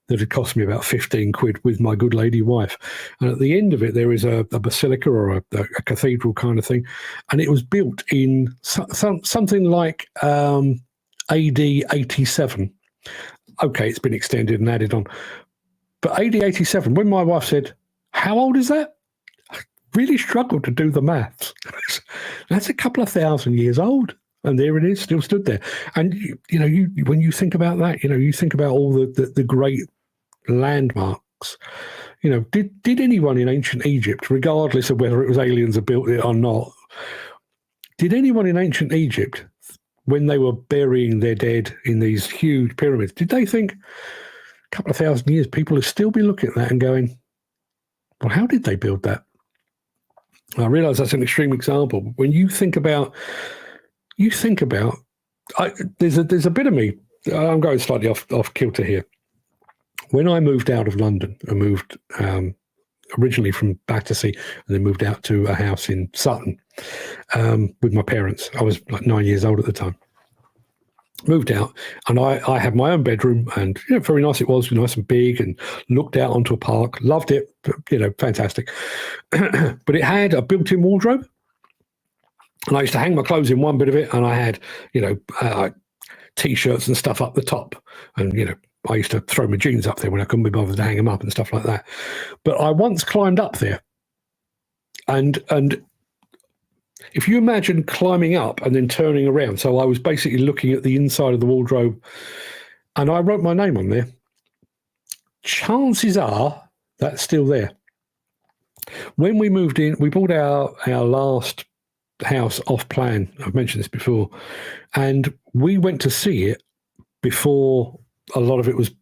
that had cost me about 15 quid with my good lady wife. And at the end of it, there is a basilica or a cathedral kind of thing. And it was built in something like AD 87. Okay, it's been extended and added on. But AD 87, when my wife said, how old is that? Really struggled to do the maths. That's a couple of thousand years old, and there it is, still stood there. And when you think about that, you think about all the great landmarks. Did anyone in ancient Egypt, regardless of whether it was aliens that built it or not, did anyone in ancient Egypt, when they were burying their dead in these huge pyramids, did they think a couple of thousand years people will still be looking at that and going, well, how did they build that? I realise that's an extreme example. But when you think about, there's a bit of me. I'm going slightly off kilter here. When I moved out of London, I moved originally from Battersea and then moved out to a house in Sutton with my parents. I was like 9 years old at the time. Moved out, and I had my own bedroom, and very nice it was, nice and big, and looked out onto a park. Loved it, fantastic. But it had a built-in wardrobe, and I used to hang my clothes in one bit of it, and I had t-shirts and stuff up the top, and I used to throw my jeans up there when I couldn't be bothered to hang them up and stuff like that. But I once climbed up there, and if you imagine climbing up and then turning around, so I was basically looking at the inside of the wardrobe, and I wrote my name on there. Chances are that's still there. When we moved in, we bought our last house off plan. I've mentioned this before, and we went to see it before a lot of it was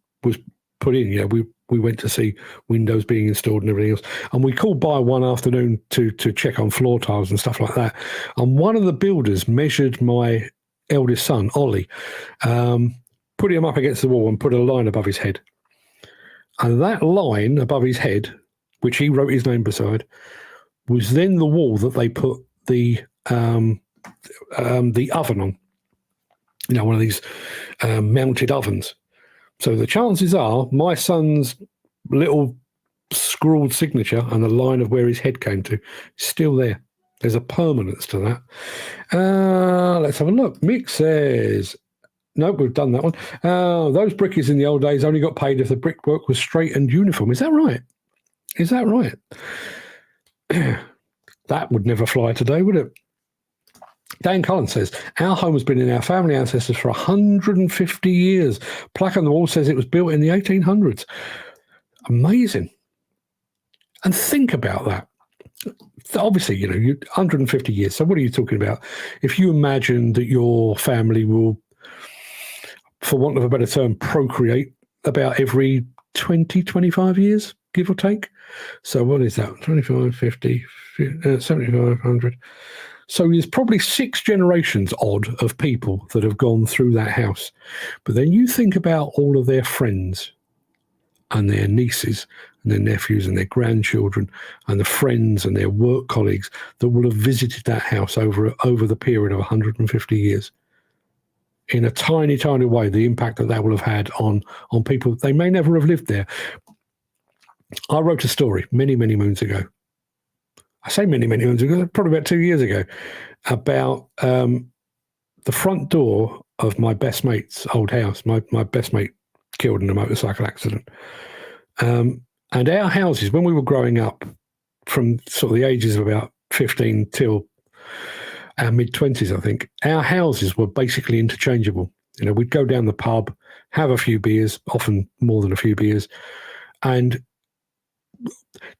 put in. We went to see windows being installed and everything else. And we called by one afternoon to check on floor tiles and stuff like that. And one of the builders measured my eldest son, Ollie, put him up against the wall and put a line above his head. And that line above his head, which he wrote his name beside, was then the wall that they put the oven on. One of these mounted ovens. So the chances are my son's little scrawled signature and the line of where his head came to is still there. There's a permanence to that. Let's have a look. Mick says, nope, we've done that one. Those brickies in the old days only got paid if the brickwork was straight and uniform. Is that right? Is that right? That would never fly today, would it? Dan Cullen says, our home has been in our family ancestors for 150 years. Plaque on the wall says it was built in the 1800s. Amazing. And think about that. Obviously, 150 years. So what are you talking about? If you imagine that your family will, for want of a better term, procreate about every 20, 25 years, give or take. So what is that? 25, 50, 75, 100. So there's probably 6 generations odd of people that have gone through that house. But then you think about all of their friends and their nieces and their nephews and their grandchildren and the friends and their work colleagues that will have visited that house over the period of 150 years. In a tiny, tiny way, the impact that will have had on people. They may never have lived there. I wrote a story many, many moons ago. I say many, many moons ago, probably about 2 years ago, about the front door of my best mate's old house. My best mate killed in a motorcycle accident. And our houses, when we were growing up, from sort of the ages of about 15 till our mid-20s, I think, our houses were basically interchangeable. We'd go down the pub, have a few beers, often more than a few beers, and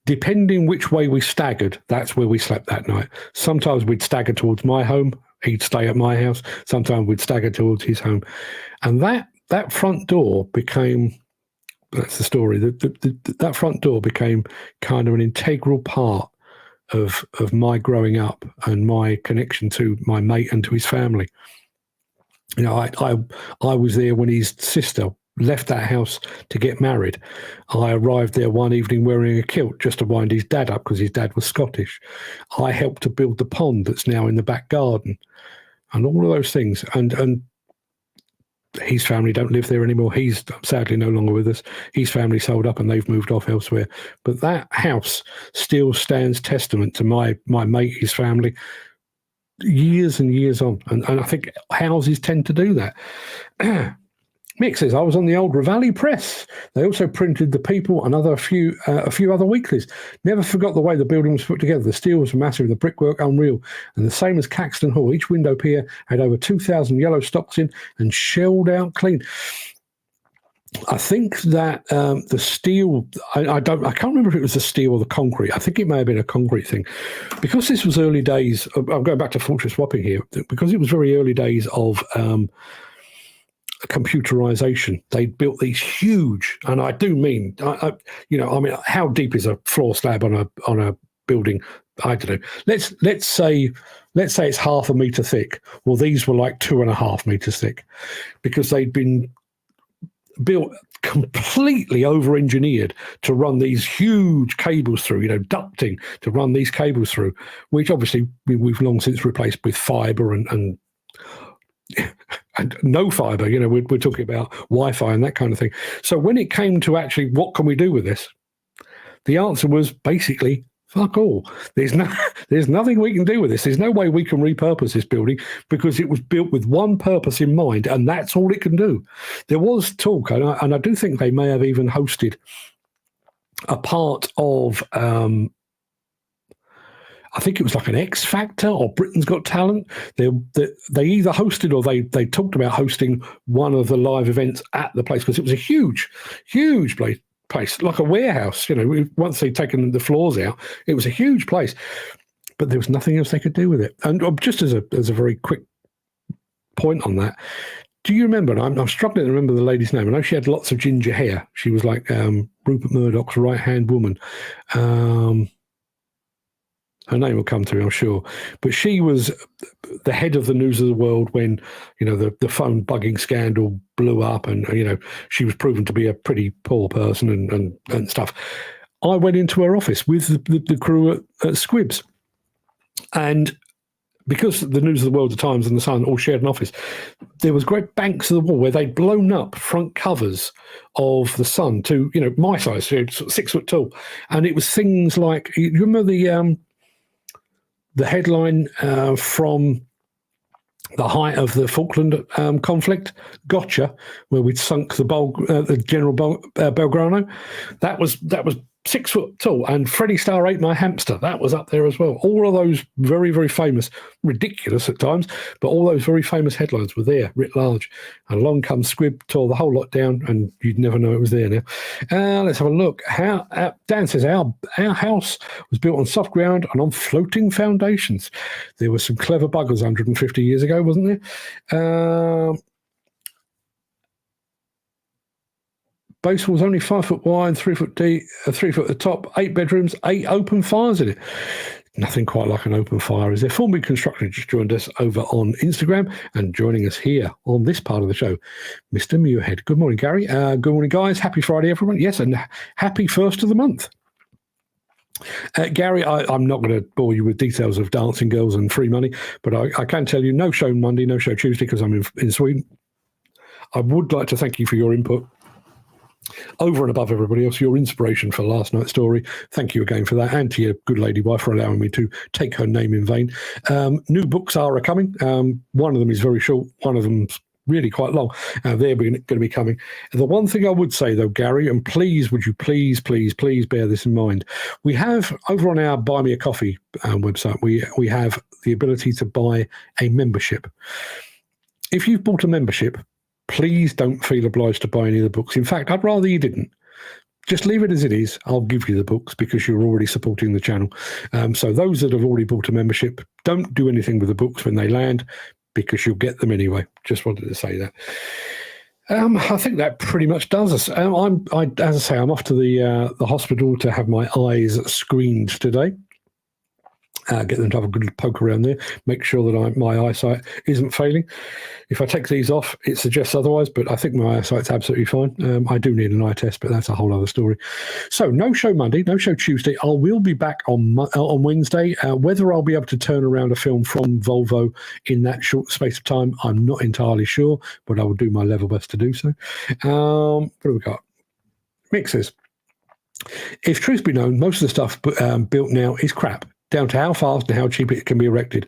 depending which way we staggered, that's where we slept that night. Sometimes we'd stagger towards my home, he'd stay at my house. Sometimes we'd stagger towards his home. And that front door became, that's the story, that front door became kind of an integral part of my growing up and my connection to my mate and to his family. I was there when his sister left that house to get married. I arrived there one evening wearing a kilt just to wind his dad up because his dad was Scottish. I helped to build the pond that's now in the back garden and all of those things. And his family don't live there anymore. He's sadly no longer with us. His family sold up and they've moved off elsewhere. But that house still stands testament to my mate, his family, years and years on. And I think houses tend to do that. Mick says, I was on the old Ravalli press. They also printed The People and a few other weeklies. Never forgot the way the building was put together. The steel was massive, the brickwork unreal. And the same as Caxton Hall. Each window pier had over 2,000 yellow stocks in and shelled out clean. I think that the steel, I can't remember if it was the steel or the concrete. I think it may have been a concrete thing. Because this was early days, I'm going back to fortress swapping here, because it was very early days of computerization. They built these huge, and I do mean, how deep is a floor slab on a building? I don't know. Let's say it's half a meter thick. Well, these were like 2.5 meters thick, because they'd been built completely over-engineered to run these huge cables through, ducting to run these cables through, which obviously we've long since replaced with fiber and no fiber. We're talking about Wi-Fi and that kind of thing. So when it came to actually what can we do with this, the answer was basically fuck all. There's nothing we can do with this. There's no way we can repurpose this building because it was built with one purpose in mind, and that's all it can do. There was talk, and I do think they may have even hosted a part of I think it was like an X Factor or Britain's Got Talent. They either hosted or they talked about hosting one of the live events at the place, because it was a huge, huge place, like a warehouse. Once they'd taken the floors out, it was a huge place. But there was nothing else they could do with it. And just as a very quick point on that, do you remember, and I'm struggling to remember the lady's name. I know she had lots of ginger hair. She was like Rupert Murdoch's right-hand woman. Her name will come to me, I'm sure. But she was the head of the News of the World when, the phone bugging scandal blew up, and, she was proven to be a pretty poor person and stuff. I went into her office with the crew at Squibs. And because the News of the World, the Times and the Sun all shared an office, there was great banks of the wall where they'd blown up front covers of the Sun to, my size, 6 foot tall. And it was things like, you remember the headline from the height of the Falkland conflict, Gotcha, where we'd sunk the General Belgrano. That was 6 foot tall, and Freddie Starr ate my hamster. That was up there as well. All of those very, very famous, ridiculous at times, but all those very famous headlines were there, writ large. And along comes Squib, tore the whole lot down, and you'd never know it was there now. Let's have a look. Dan says, our house was built on soft ground and on floating foundations. There were some clever buggers 150 years ago, wasn't there? Base was only 5 foot wide, 3 foot deep, 3 foot at the top, 8 bedrooms, 8 open fires in it. Nothing quite like an open fire, is there? Formby Construction just joined us over on Instagram, and joining us here on this part of the show, Mr. Muirhead. Good morning, Gary. Good morning, guys. Happy Friday, everyone. Yes, and happy first of the month. Gary, I'm not going to bore you with details of dancing girls and free money, but I can tell you no show Monday, no show Tuesday because I'm in Sweden. I would like to thank you for your input. Over and above everybody else, your inspiration for last night's story. Thank you again for that, and to your good lady wife for allowing me to take her name in vain. New books are coming. One of them is very short. One of them's really quite long. They're going to be coming. The one thing I would say, though, Gary, and please, would you please bear this in mind. We have, over on our Buy Me a Coffee website, we have the ability to buy a membership. If you've bought a membership, please don't feel obliged to buy any of the books. In fact, I'd rather you didn't. Just leave it as it is. I'll give you the books because you're already supporting the channel. So those that have already bought a membership, don't do anything with the books when they land because you'll get them anyway. Just wanted to say that. I think that pretty much does us. As I say, I'm off to the hospital to have my eyes screened today. Get them to have a good poke around there, make sure that my eyesight isn't failing. If I take these off, it suggests otherwise, but I think my eyesight's absolutely fine. I do need an eye test, but that's a whole other story. So no show Monday, no show Tuesday. I will be back on Wednesday. Whether I'll be able to turn around a film from Volvo in that short space of time, I'm not entirely sure, but I will do my level best to do so. What have we got? Mixers. If truth be known, most of the stuff built now is crap, down to how fast and how cheap it can be erected.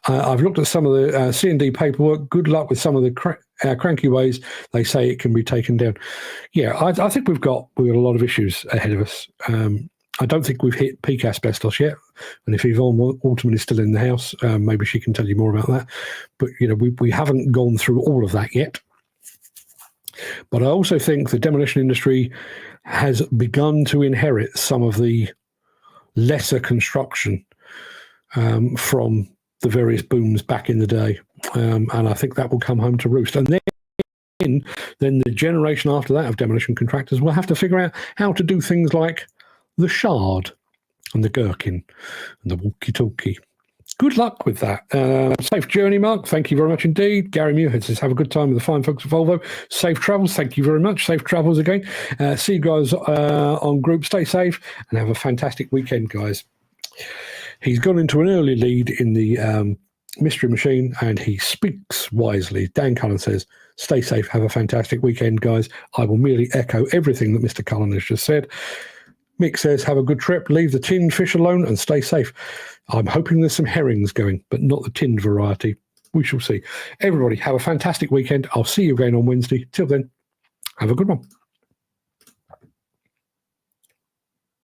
I've looked at some of the C&D paperwork. Good luck with some of the cranky ways they say it can be taken down. Yeah, I think we've got a lot of issues ahead of us. I don't think we've hit peak asbestos yet. And if Yvonne Altman is still in the house, maybe she can tell you more about that. But, we haven't gone through all of that yet. But I also think the demolition industry has begun to inherit some of the lesser construction from the various booms back in the day. And I think that will come home to roost. And then the generation after that of demolition contractors will have to figure out how to do things like the shard and the gherkin and the walkie-talkie. Good luck with that. Safe journey, Mark. Thank you very much indeed. Gary Muirhead says, have a good time with the fine folks at Volvo. Safe travels. Thank you very much. Safe travels again. See you guys on group. Stay safe and have a fantastic weekend, guys. He's gone into an early lead in the mystery machine and he speaks wisely. Dan Cullen says, stay safe. Have a fantastic weekend, guys. I will merely echo everything that Mr. Cullen has just said. Mick says, have a good trip, leave the tinned fish alone and stay safe. I'm hoping there's some herrings going, but not the tinned variety. We shall see. Everybody, have a fantastic weekend. I'll see you again on Wednesday. Till then, have a good one.